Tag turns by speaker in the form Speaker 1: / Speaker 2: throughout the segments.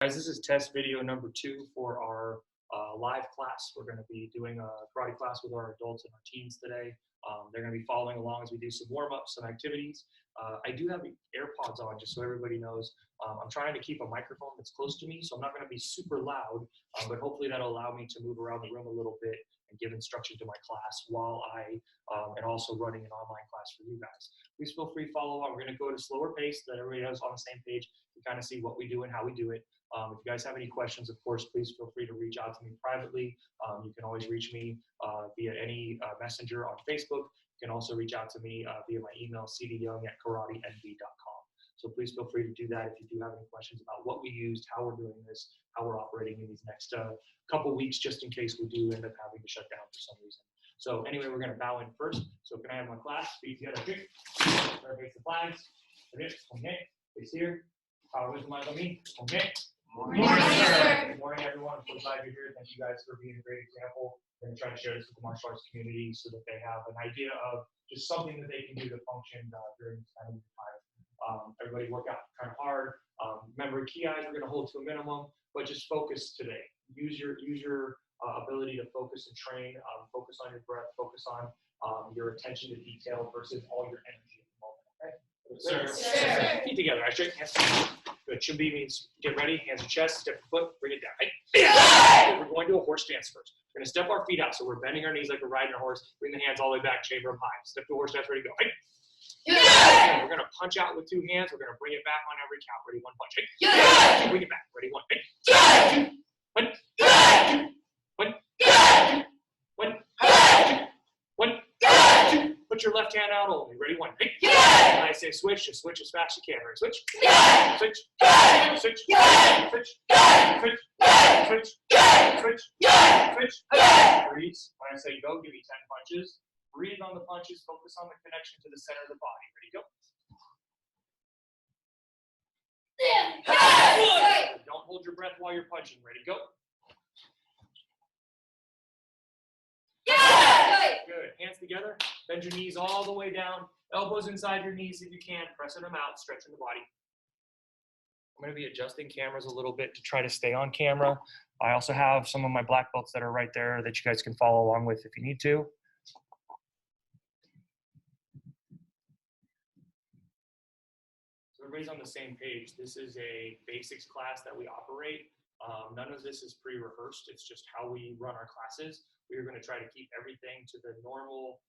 Speaker 1: Guys, this is test video number 2 for our live class. We're going to be doing a karate class with our adults and our teens today. They're going to be following along as we do some warm-ups, some activities. I do have AirPods on, just so everybody knows. I'm trying to keep a microphone that's close to me, so I'm not going to be super loud, but hopefully that'll allow me to move around the room a little bit and give instruction to my class while I am also running an online class for you guys. Please feel free to follow along. We're going to go at a slower pace so that everybody is on the same page to kind of see what we do and how we do it. If you guys have any questions, of course, please feel free to reach out to me privately. You can always reach me via any messenger on Facebook. You can also reach out to me via my email, cdyoung@karatenv.com. So please feel free to do that if you do have any questions about what we used, how we're doing this, how we're operating in these next couple weeks, just in case we do end up having to shut down for some reason. So anyway, we're going to bow in first. So can I have my class? Feet together, okay? Face the flags. Okay. Face here. Power wisdom eyes on me. Okay.
Speaker 2: Morning, sir.
Speaker 1: Good morning, everyone. I'm so glad you're here. Thank you guys for being a great example. We're going to try to share this with the martial arts community so that they have an idea of just something that they can do to function during this kind of time. Everybody work out kind of hard. Remember, key eyes we're going to hold to a minimum, but just focus today. Use your ability to focus and train. Focus on your breath. Focus on your attention to detail versus all your energy at the moment. Okay?
Speaker 2: Sir.
Speaker 1: Feet together. I straighten hands. Good. Shimbi means get ready. Hands on chest. Step your foot. Bring it down. Right? We're going to a horse stance first. We're going to step our feet out. So we're bending our knees like we're riding a horse. Bring the hands all the way back. Chamber them high. Step to horse stance. Ready to go. Right?
Speaker 2: Yeah.
Speaker 1: We're going to punch out with 2 hands. We're going to bring it back on every count. Ready? 1 punch. Right?
Speaker 2: Yeah.
Speaker 1: Bring it back. Ready? 1. Right?
Speaker 2: Yeah.
Speaker 1: 1.
Speaker 2: Yeah.
Speaker 1: 1.
Speaker 2: Yeah.
Speaker 1: 1. 1. Put your left hand out only. Ready? 1. Right?
Speaker 2: Yeah.
Speaker 1: When I say switch, just switch as fast as you can. Ready? Switch.
Speaker 2: Yeah.
Speaker 1: Switch.
Speaker 2: Yeah.
Speaker 1: Switch.
Speaker 2: Yeah.
Speaker 1: Switch.
Speaker 2: Yeah.
Speaker 1: Switch.
Speaker 2: Yeah.
Speaker 1: Switch.
Speaker 2: Yeah.
Speaker 1: Switch.
Speaker 2: Yeah.
Speaker 1: Switch.
Speaker 2: Yeah.
Speaker 1: Breathe. When I say go, give me 10 punches. Breathe on the punches. Focus on the connection to the center of the body. Ready? Go.
Speaker 2: Yeah.
Speaker 1: Don't hold your breath while you're punching. Ready? Go.
Speaker 2: Yeah.
Speaker 1: Good. Hands together. Bend your knees all the way down. Elbows inside your knees if you can. Pressing them out. Stretching the body. I'm going to be adjusting cameras a little bit to try to stay on camera. I also have some of my black belts that are right there that you guys can follow along with if you need to. So everybody's on the same page. This is a basics class that we operate. None of this is pre-rehearsed. It's just how we run our classes. We are going to try to keep everything to the normal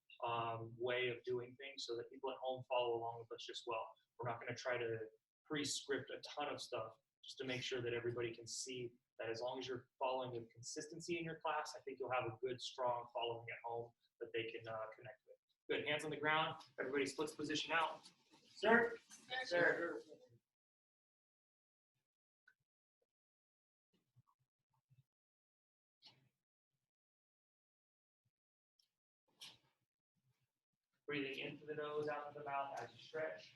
Speaker 1: way of doing things so that people at home follow along with us just well. We're not going to try to pre-script a ton of stuff just to make sure that everybody can see that as long as you're following with consistency in your class, I think you'll have a good, strong following at home that they can connect with. Good. Hands on the ground. Everybody splits position out. Sir? Sir. Breathing into the nose, out of the mouth as you stretch.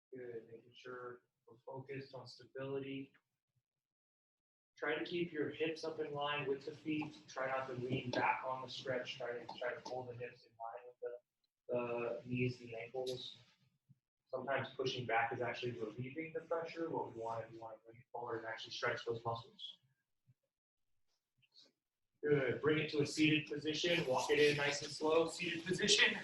Speaker 1: Good. Making sure we're focused on stability. Try to keep your hips up in line with the feet. Try not to lean back on the stretch. Try to pull the hips in line with the knees, the ankles. Sometimes pushing back is actually relieving the pressure. What we want is we want to bring it forward and actually stretch those muscles. Good. Bring it to a seated position. Walk it in nice and slow. Seated position.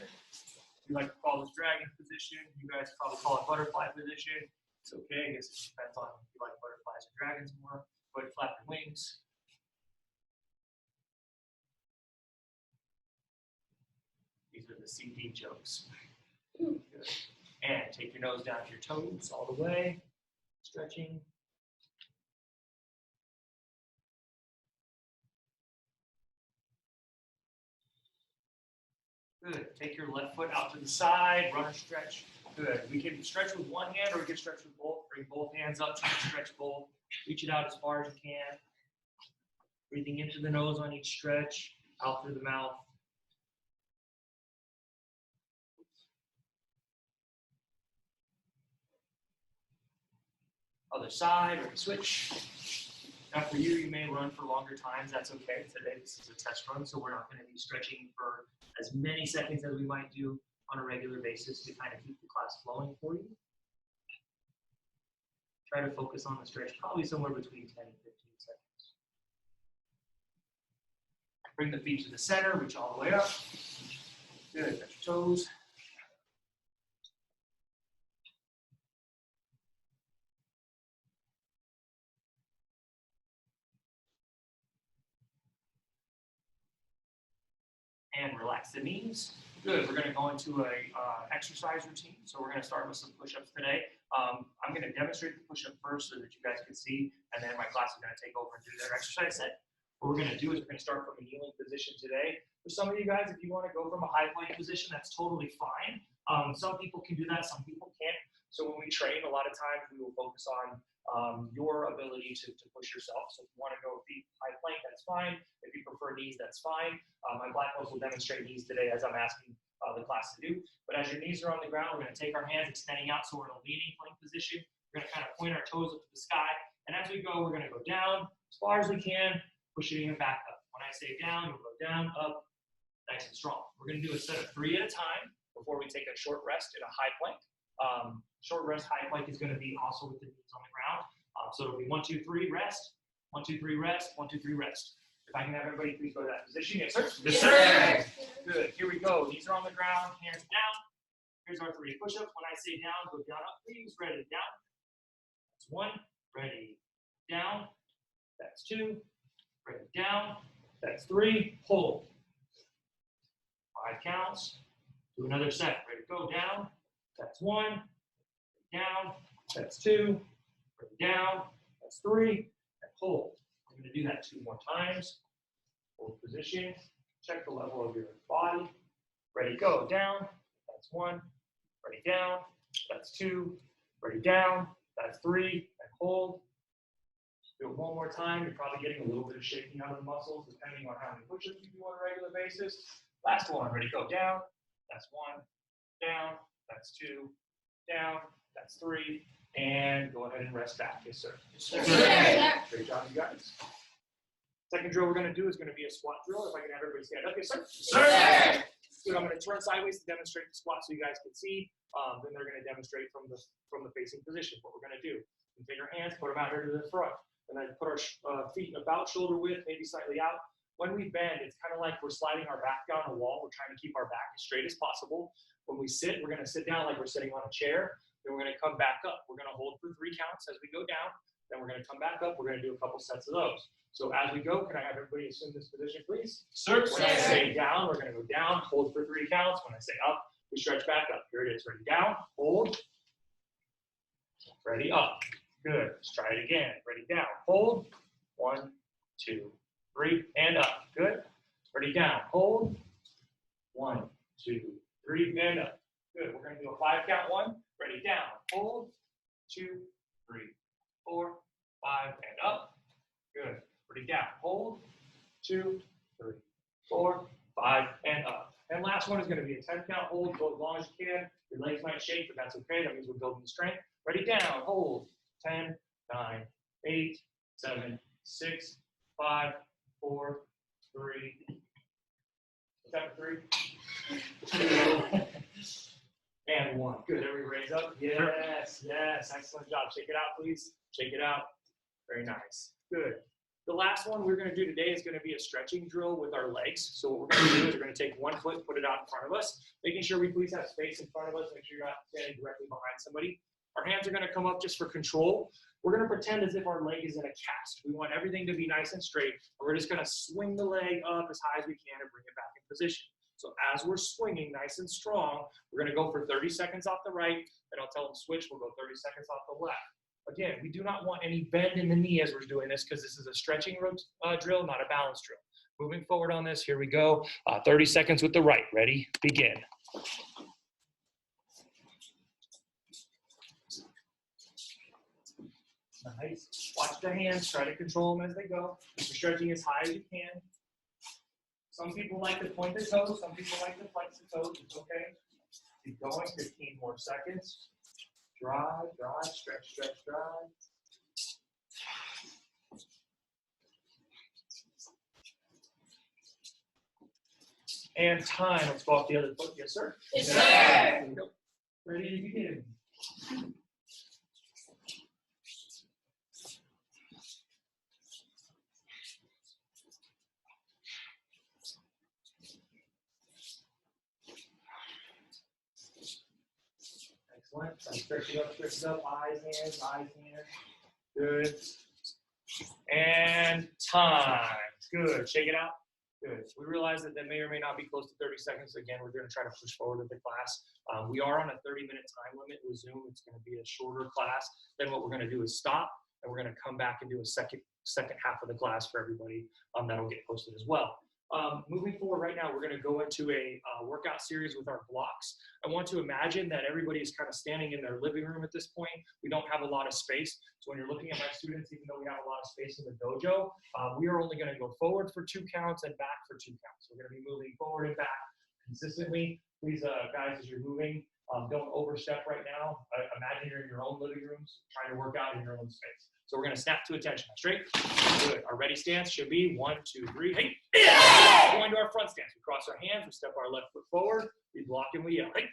Speaker 1: We like to call this dragon position. You guys probably call it butterfly position. It's okay. I guess it depends on if you like butterflies or dragons more. Go ahead and flap your wings. These are the CD jokes. Good. And take your nose down to your toes all the way. Stretching. Good. Take your left foot out to the side. Runner stretch. Good. We can stretch with 1 hand or we can stretch with both. Bring both hands up. Try to stretch both. Reach it out as far as you can. Breathing into the nose on each stretch. Out through the mouth. Other side, or switch. Now for you, you may run for longer times. That's okay. Today, this is a test run, so we're not going to be stretching for as many seconds as we might do on a regular basis to kind of keep the class flowing for you. Try to focus on the stretch, probably somewhere between 10 and 15 seconds. Bring the feet to the center, reach all the way up. Good, touch your toes. And relax the knees. Good, we're gonna go into a exercise routine. So we're gonna start with some push-ups today. I'm gonna demonstrate the push-up first so that you guys can see, and then my class is gonna take over and do their exercise set. What we're gonna do is we're gonna start from a kneeling position today. For some of you guys, if you wanna go from a high plank position, that's totally fine. Some people can do that, some people can't. So when we train, a lot of times we will focus on your ability to push yourself. So if you want to go feet high plank, that's fine. If you prefer knees, that's fine. My black belts will demonstrate knees today as I'm asking the class to do. But as your knees are on the ground, we're going to take our hands extending out so we're in a leaning plank position. We're going to kind of point our toes up to the sky. And as we go, we're going to go down as far as we can, pushing it back up. When I say down, we'll go down, up, nice and strong. We're going to do a set of 3 at a time before we take a short rest in a high plank. Short rest, high plank is going to be also with the knees on the ground. So it'll be 1, 2, 3, rest. 1, 2, 3, rest. 1, 2, 3, rest. If I can have everybody please go to that position. Yes, sir.
Speaker 2: Yes, sir.
Speaker 1: Good. Here we go. Knees are on the ground, hands down. Here's our 3 push-ups. When I say down, go down, up, please. Ready, down. That's 1. Ready, down. That's 2. Ready, down. That's 3. Hold. 5 counts. Do another set. Ready, go down. That's 1. Down. That's 2. Bring it down. That's 3. And hold. I'm going to do that 2 more times. Hold position. Check the level of your body. Ready, go. Down. That's 1. Ready, down. That's 2. Ready, down. That's 3. And hold. Do it 1 more time. You're probably getting a little bit of shaking out of the muscles depending on how many push-ups you do on a regular basis. Last one. Ready, go. Down. That's 1. Down. That's 2. Down. That's 3. And go ahead and rest back. Yes, sir.
Speaker 2: Yes, sir.
Speaker 1: Great job, you guys. Second drill we're going to do is going to be a squat drill. If I can have everybody stand up. Yes, sir.
Speaker 2: Yes, sir.
Speaker 1: Good. I'm going to turn sideways to demonstrate the squat so you guys can see. Then they're going to demonstrate from the facing position. What we're going to do. We take our hands, put them out here to the front, and then put our feet about shoulder width, maybe slightly out. When we bend, it's kind of like we're sliding our back down a wall. We're trying to keep our back as straight as possible. When we sit, we're going to sit down like we're sitting on a chair. Then we're going to come back up. We're going to hold for 3 counts as we go down. Then we're going to come back up. We're going to do a couple sets of those. So as we go, can I have everybody assume this position, please?
Speaker 2: Sir.
Speaker 1: When I say down, we're going to go down, hold for 3 counts. When I say up, we stretch back up. Here it is. Ready, down, hold. Ready, up. Good. Let's try it again. Ready, down, hold. 1, 2, 3, and up. Good. Ready, down, hold. 1, 2, 3, and up. Good. We're going to do a 5 count. 1. Ready, down, hold. 2, 3, 4, 5, and up. Good. Ready, down, hold. 2, 3, 4, 5, and up. And last one is going to be a 10 count hold. Go as long as you can. Your legs might shake, but that's okay. That means we're building strength. Ready, down, hold. 10, 9, 8, 7, 6, 5, 4, 3. Is that 3? And 1. Good. Everybody raise up. Yes, yes. Excellent job. Shake it out, please. Shake it out. Very nice. Good. The last one we're going to do today is going to be a stretching drill with our legs. So what we're going to do is we're going to take 1 foot, put it out in front of us, making sure we please have space in front of us. Make sure you're not standing directly behind somebody. Our hands are going to come up just for control. We're going to pretend as if our leg is in a cast. We want everything to be nice and straight. And we're just going to swing the leg up as high as we can and bring it back in position. So as we're swinging nice and strong, we're going to go for 30 seconds off the right. Then I'll tell them switch. We'll go 30 seconds off the left. Again, we do not want any bend in the knee as we're doing this because this is a stretching drill, not a balance drill. Moving forward on this, here we go. 30 seconds with the right. Ready? Begin. Nice. Watch the hands. Try to control them as they go. You're stretching as high as you can. Some people like to point the toes. Some people like to flex the toes. It's okay. Keep going. 15 more seconds. Drive, drive, stretch, stretch, drive. And time. Let's go off the other foot. Yes, sir?
Speaker 2: Yes, sir.
Speaker 1: Ready to begin. Stretch it up, eyes, hands, good. And time, good, shake it out, good. We realize that may or may not be close to 30 seconds. Again, we're gonna try to push forward with the class. We are on a 30-minute time limit with Zoom. It's gonna be a shorter class. Then what we're gonna do is stop, and we're gonna come back and do a second half of the class for everybody. That'll get posted as well. Moving forward right now, we're going to go into a workout series with our blocks. I want to imagine that everybody is kind of standing in their living room at this point. We don't have a lot of space. So when you're looking at my students, even though we have a lot of space in the dojo, we are only going to go forward for 2 counts and back for 2 counts. We're going to be moving forward and back consistently. Please, guys, as you're moving, don't overstep right now. Imagine you're in your own living rooms, trying to work out in your own space. So we're going to snap to attention. Straight. Good. Our ready stance should be 1, 2, 3. Hey. Going to our front stance. We cross our hands. We step our left foot forward. We block and we yell. Hey.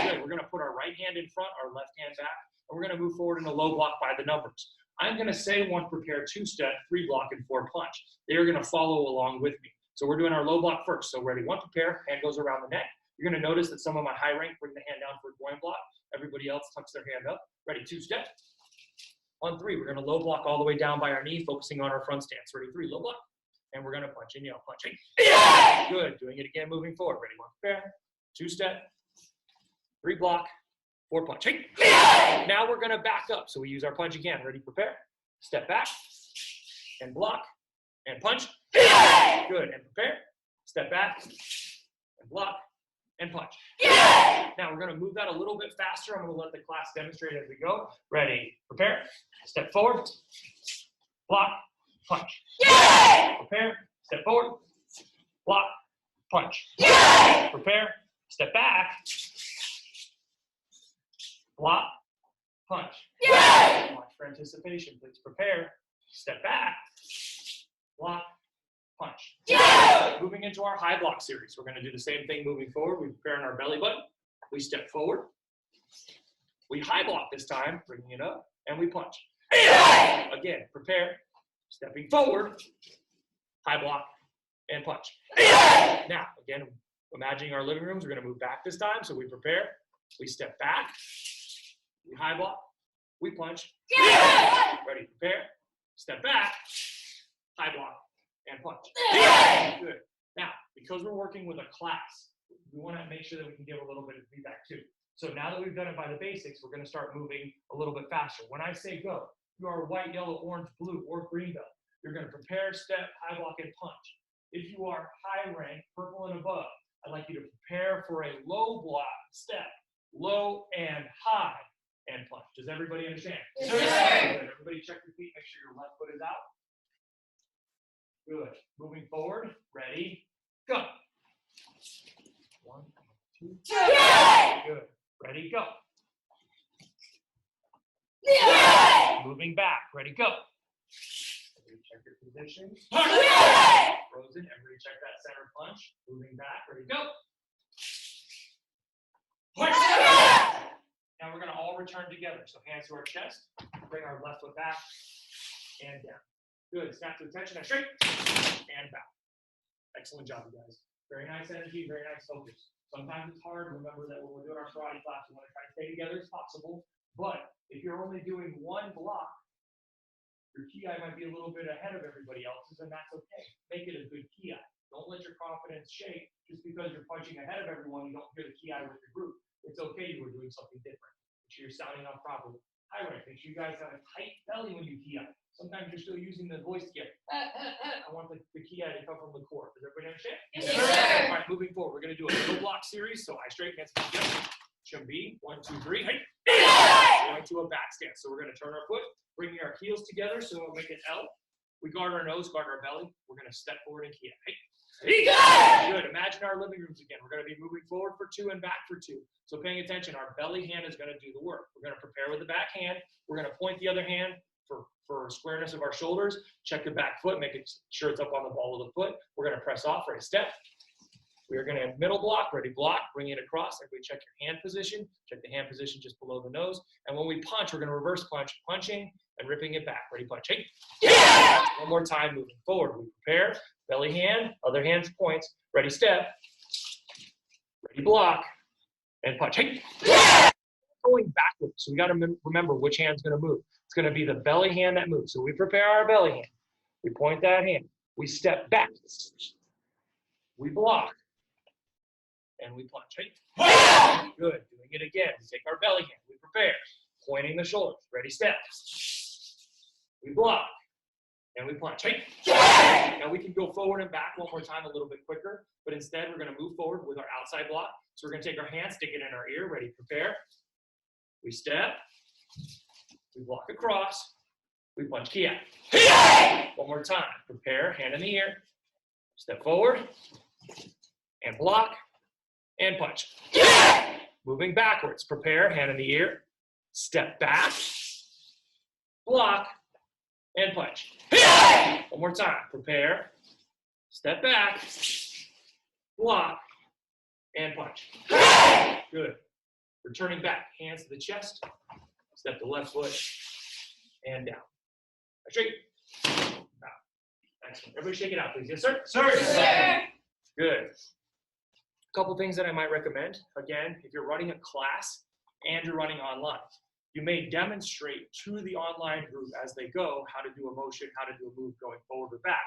Speaker 1: Good. We're going to put our right hand in front, our left hand back, and we're going to move forward in a low block by the numbers. I'm going to say 1 prepare, 2 step, 3 block, and 4 punch. They're going to follow along with me. So we're doing our low block first. So ready, 1 prepare, hand goes around the neck. You're going to notice that some of my high rank bring the hand down for a groin block. Everybody else tucks their hand up. Ready, 2 step. 1, 3. We're going to low block all the way down by our knee, focusing on our front stance. Ready, 3, low block. And we're going to punch and yell, punch. Hey. Good. Doing it again, moving forward. Ready, 1 prepare, 2 step, 3 block, 4 punch. Hey. Now we're going to back up. So we use our punch again. Ready, prepare, step back, and block, and punch. Good. And prepare, step back, and block, and punch. Now we're going to move that a little bit faster. I'm going to let the class demonstrate as we go. Ready, prepare, step forward, block, punch. Prepare, step forward, block, punch. Prepare, step back, block, punch. Watch for anticipation, please. Prepare, step back, block, punch. Moving into our high block series. We're going to do the same thing moving forward. We prepare on our belly button. We step forward. We high block this time, bringing it up, and we punch. Again, prepare, stepping forward, high block, and punch. Now, again, imagining our living rooms, we're going to move back this time. So we prepare, we step back, we high block, we punch. Ready, prepare, step back, high block, and punch. Good. Now, because we're working with a class, we want to make sure that we can give a little bit of feedback too. So now that we've done it by the basics, we're going to start moving a little bit faster. When I say go, you are white, yellow, orange, blue, or green belt. You're going to prepare, step, high block, and punch. If you are high rank, purple and above, I'd like you to prepare for a low block, step, low and high, and punch. Does everybody understand?
Speaker 2: Yes,
Speaker 1: sir. Everybody check your feet, make sure your left foot is out. Good. Moving forward. Ready? Go. 1, 2. Good. Ready? Go. Moving back. Ready? Go. Everybody check your position. Frozen. Everybody check that center punch. Moving back. Ready? Go. Punch. Now we're going to all return together. So hands to our chest. Bring our left foot back and down. Good. Snap to attention. Now straight and back. Excellent job, you guys. Very nice energy, very nice focus. Sometimes it's hard. Remember that when we're doing our karate class, we want to try to stay together as possible. But if you're only doing 1 block, your ki might be a little bit ahead of everybody else's, and that's okay. Make it a good ki. Don't let your confidence shake just because you're punching ahead of everyone. You don't hear the ki with your group. It's okay. You were doing something different. Make sure you're sounding out properly. High rank. Make sure you guys have a tight belly when you ki. Sometimes you're still using the voice to get, I want the ki to come from the core. Does everybody understand?
Speaker 2: Yes, sir.
Speaker 1: All right, moving forward, we're going to do a low block series. So eye straight, hands together. Should be 1, 2, 3. Hey. Going to a back stance. So we're going to turn our foot, bringing our heels together. So we'll make an L. We guard our nose, guard our belly. We're going to step forward and ki. Hey. Good. Imagine our living rooms again. We're going to be moving forward for 2 and back for 2. So paying attention, our belly hand is going to do the work. We're going to prepare with the back hand. We're going to point the other hand for squareness of our shoulders. Check the back foot, make sure it's up on the ball of the foot. We're going to press off, ready, step. We are going to middle block, ready, block, bring it across. Everybody check your hand position. Check the hand position just below the nose. And when we punch, we're going to reverse punch, punching and ripping it back. Ready, punch, hey. One more time, moving forward. We prepare, belly hand, other hand points, ready, step, ready, block, and punch, hey. going backwards. So we got to remember which hand's going to move. It's going to be the belly hand that moves. So we prepare our belly hand. We point that hand. We step back. We block. And we punch. Right? Good. Doing it again. We take our belly hand. We prepare. Pointing the shoulders. Ready, step. We block. And we punch. Right? Now we can go forward and back one more time a little bit quicker. But instead, we're going to move forward with our outside block. So we're going to take our hand, stick it in our ear. Ready, prepare. We step. We block across. We punch key out. One more time. Prepare, hand in the ear. Step forward. And block. And punch. Moving backwards. Prepare, hand in the ear. Step back. Block. And punch. One more time. Prepare. Step back. Block. And punch. Good. Returning back. Hands to the chest. Step the left foot. And down. Straight. Down. Excellent. Everybody shake it out, please. Yes, sir?
Speaker 2: Sir. Yes, sir.
Speaker 1: Good. A couple things that I might recommend. Again, if you're running a class and you're running online, you may demonstrate to the online group as they go how to do a motion, how to do a move going forward or back.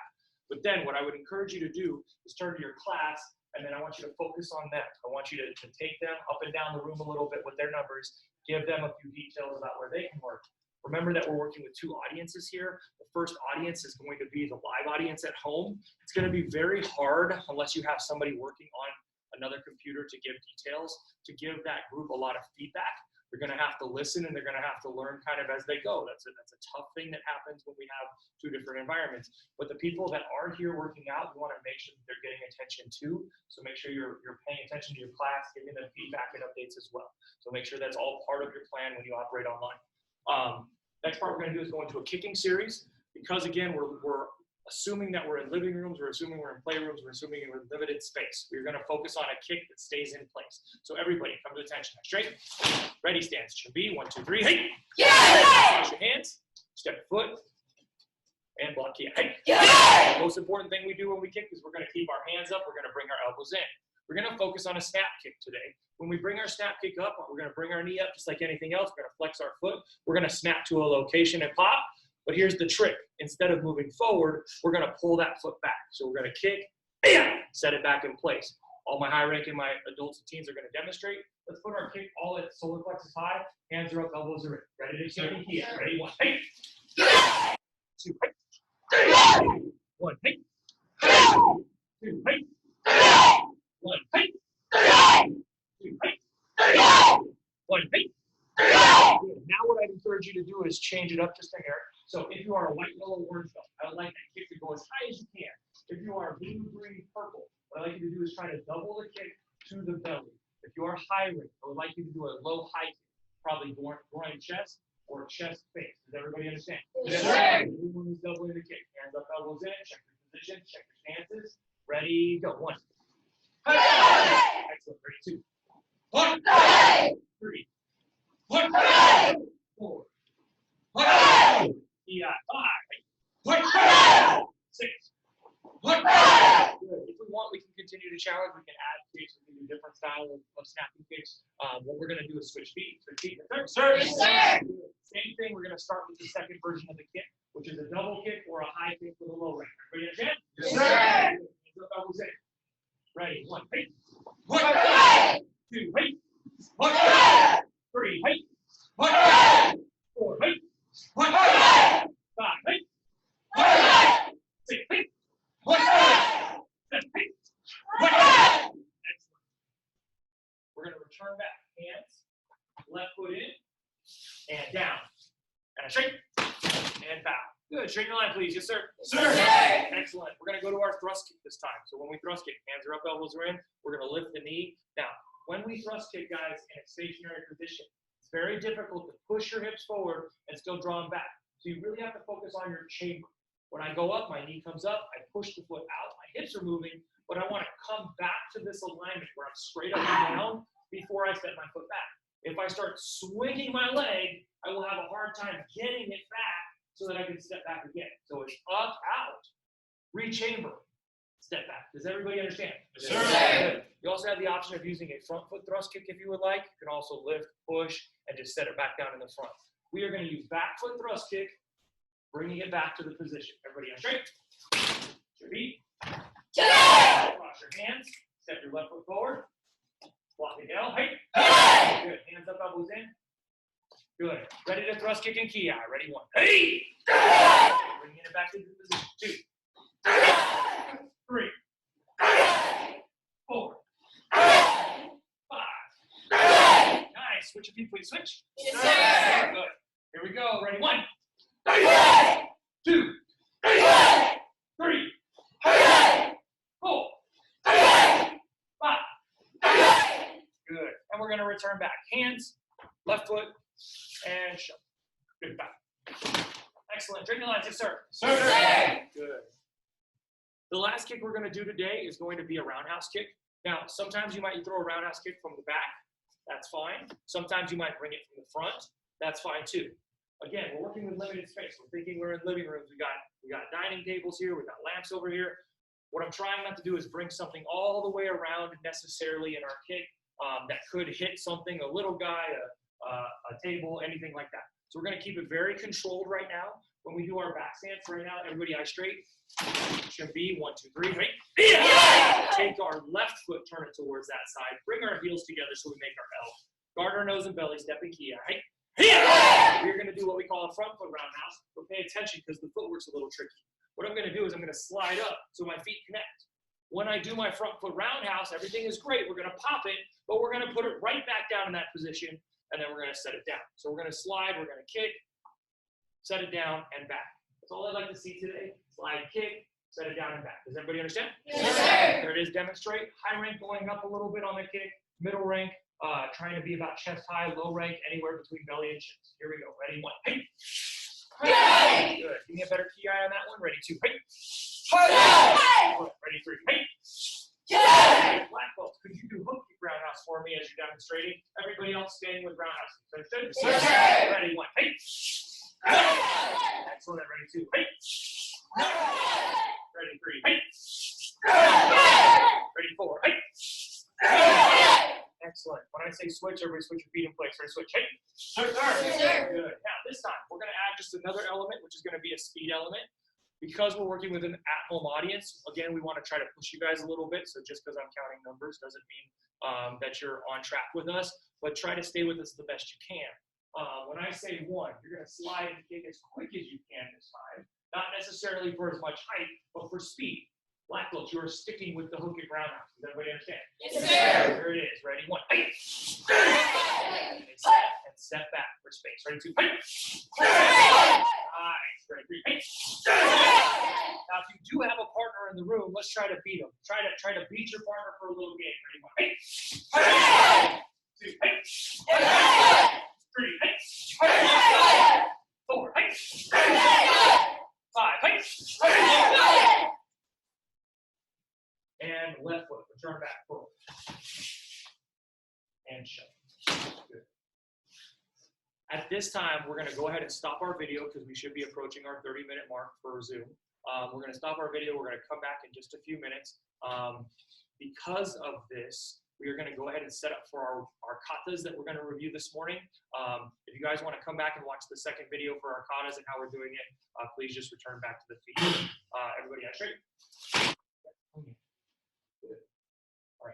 Speaker 1: But then what I would encourage you to do is turn to your class, and then I want you to focus on them. I want you to take them up and down the room a little bit with their numbers, give them a few details about where they can work. Remember that we're working with two audiences here. The first audience is going to be the live audience at home. It's going to be very hard unless you have somebody working on another computer to give details, to give that group a lot of feedback. They're going to have to listen and they're going to have to learn kind of as they go. That's a tough thing that happens when we have two different environments. But the people that are here working out, we want to make sure that they're getting attention too. So make sure you're paying attention to your class, giving them feedback and updates as well. So make sure that's all part of your plan when you operate online. Next part we're going to do is go into a kicking series. Because again, we're assuming that we're in living rooms, we're assuming we're in playrooms, we're assuming we're in limited space. We're going to focus on a kick that stays in place. So everybody, come to attention. Straight. Ready, stance. Should be 1, 2, 3. Hey!
Speaker 2: Yeah!
Speaker 1: Wash your hands. Step your foot. And block here. Hey!
Speaker 2: Yeah!
Speaker 1: The most important thing we do when we kick is we're going to keep our hands up. We're going to bring our elbows in. We're going to focus on a snap kick today. When we bring our snap kick up, we're going to bring our knee up just like anything else. We're going to flex our foot. We're going to snap to a location and pop. But here's the trick. Instead of moving forward, we're going to pull that foot back. So we're going to kick, set it back in place. All my high rank and my adults and teens are going to demonstrate. Let's put our kick all at solar plexus high. Hands are up, elbows are in. Ready to kick? Yeah. Ready? 1, hey. 2, hey. 1, hey. 2, hey. 1, hey. 2, hey. 1, hey. Now what I'd encourage you to do is change it up just a hair. So if you are a white, yellow, orange belt, I would like that kick to go as high as you can. If you are blue, green, purple, what I'd like you to do is try to double the kick to the belly. If you are high rank, I would like you to do a low high kick, probably groin chest or chest face. Does everybody understand?
Speaker 2: Yes, sir.
Speaker 1: Everyone is doubling the kick. Hands up, elbows in, check your position, check your stances. Ready, go. 1. Excellent. Ready, 2. 1, 3. 1, 4. 5. 6. Good. If we want, we can continue to challenge. We can add kicks. We can do different styles of snapping kicks. What we're going to do is switch feet.
Speaker 2: Sir. Yes, sir.
Speaker 1: Same thing. We're going to start with the second version of the kick, which is a double kick or a high kick with a low rank. Everybody understand?
Speaker 2: Yes, sir.
Speaker 1: Ready? 1, hey.
Speaker 2: 1,
Speaker 1: 2, hey.
Speaker 2: 1,
Speaker 1: 3, hey.
Speaker 2: 1,
Speaker 1: 4, hey.
Speaker 2: 1,
Speaker 1: 5, hey. 6, hey.
Speaker 2: 1,
Speaker 1: 7, hey. Excellent. We're going to return back. Hands, left foot in, and down. And a shake, and bow. Good. Straighten your line, please. Yes, sir.
Speaker 2: Sir.
Speaker 1: Excellent. We're going to go to our thrust kick this time. So when we thrust kick, hands are up, elbows are in. We're going to lift the knee down. When we thrust kick, guys, in a stationary position, it's very difficult to push your hips forward and still draw them back. So you really have to focus on your chamber. When I go up, my knee comes up, I push the foot out, my hips are moving, but I want to come back to this alignment where I'm straight up and down before I set my foot back. If I start swinging my leg, I will have a hard time getting it back so that I can step back again. So it's up, out, rechamber, step back. Does everybody understand?
Speaker 2: Yes, sir.
Speaker 1: Good. You also have the option of using a front foot thrust kick if you would like. You can also lift, push, and just set it back down in the front. We are going to use back foot thrust kick, bringing it back to the position. Everybody on straight. Your feet. Cross your hands. Step your left foot forward. Block the L. Hey. Good. Hands up, elbows in. Good. Ready to thrust kick and ki. Ready? 1. Hey. Bringing it back to the position. 2. 3. 4. 5. Nice. Switch your feet, please. Switch.
Speaker 2: Yes, sir.
Speaker 1: Good. Here we go. Ready? 1. 2. 3. 4. 5. Good. And we're going to return back. Hands, left foot, and shove. Good. Back. Excellent. Drink the lines. Yes, sir.
Speaker 2: Sir. Sir.
Speaker 1: Good. The last kick we're going to do today is going to be a roundhouse kick. Now, sometimes you might throw a roundhouse kick from the back. That's fine. Sometimes you might bring it from the front. That's fine too. Again, we're working with limited space. We're thinking we're in living rooms. We got dining tables here. We got lamps over here. What I'm trying not to do is bring something all the way around necessarily in our kick that could hit something, a little guy, a table, anything like that. So we're going to keep it very controlled right now. When we do our back stance right now, everybody eyes straight. Should be 1, 2, 3. Right? Yeah! Take our left foot, turn it towards that side. Bring our heels together so we make our L. Guard our nose and belly, step and ki. Right? Yeah! We're going to do what we call a front foot roundhouse. But pay attention because the footwork's a little tricky. What I'm going to do is I'm going to slide up so my feet connect. When I do my front foot roundhouse, everything is great. We're going to pop it, but we're going to put it right back down in that position, and then we're going to set it down. So we're going to slide, we're going to kick, set it down, and back. That's all I'd like to see today. Slide, kick, set it down and back. Does everybody understand?
Speaker 2: Yes, sir.
Speaker 1: There it is. Demonstrate. High rank going up a little bit on the kick. Middle rank trying to be about chest high. Low rank anywhere between belly and chest. Here we go. Ready? 1. Hey.
Speaker 2: Hey.
Speaker 1: Good. Give me a better ki on that one. Ready? 2. Hey.
Speaker 2: Hey.
Speaker 1: Good. Ready? 3. Hey.
Speaker 2: Hey.
Speaker 1: Black belts, could you do hook kick roundhouse for me as you're demonstrating? Everybody else standing with roundhouse. Understood?
Speaker 2: Yes, sir.
Speaker 1: Ready? 1. Hey. Excellent. Ready? 2. Hey. Ready? 3. Hey. Ready? 4. Hey. Excellent. When I say switch, everybody switch your feet in place. Ready? Switch. Hey.
Speaker 2: Sir. Sir.
Speaker 1: Good. Now, this time, we're going to add just another element, which is going to be a speed element. Because we're working with an at-home audience, again, we want to try to push you guys a little bit. So just because I'm counting numbers doesn't mean that you're on track with us, but try to stay with us the best you can. When I say 1, you're going to slide and kick as quick as you can this time. Not necessarily for as much height, but for speed. Black belts, you are sticking with the hook kick roundhouse. Does everybody understand?
Speaker 2: Yes, sir.
Speaker 1: Here it is. Ready? 1. Hey. And step back for space. Ready? 2. Hey. Nice. Ready? 3. Hey. Now, if you do have a partner in the room, let's try to beat them. Try to beat your partner for a little game. Ready? 1. Hey. 2. Hey. 3. Hey. 4. Hey. 5. Hey. And left foot. Return back. Forward. And shove. Good. At this time, we're going to go ahead and stop our video because we should be approaching our 30-minute mark for Zoom. We're going to stop our video. We're going to come back in just a few minutes. Because of this, we are going to go ahead and set up for our katas that we're going to review this morning. If you guys want to come back and watch the second video for our katas and how we're doing it, please just return back to the feed. Everybody, straight.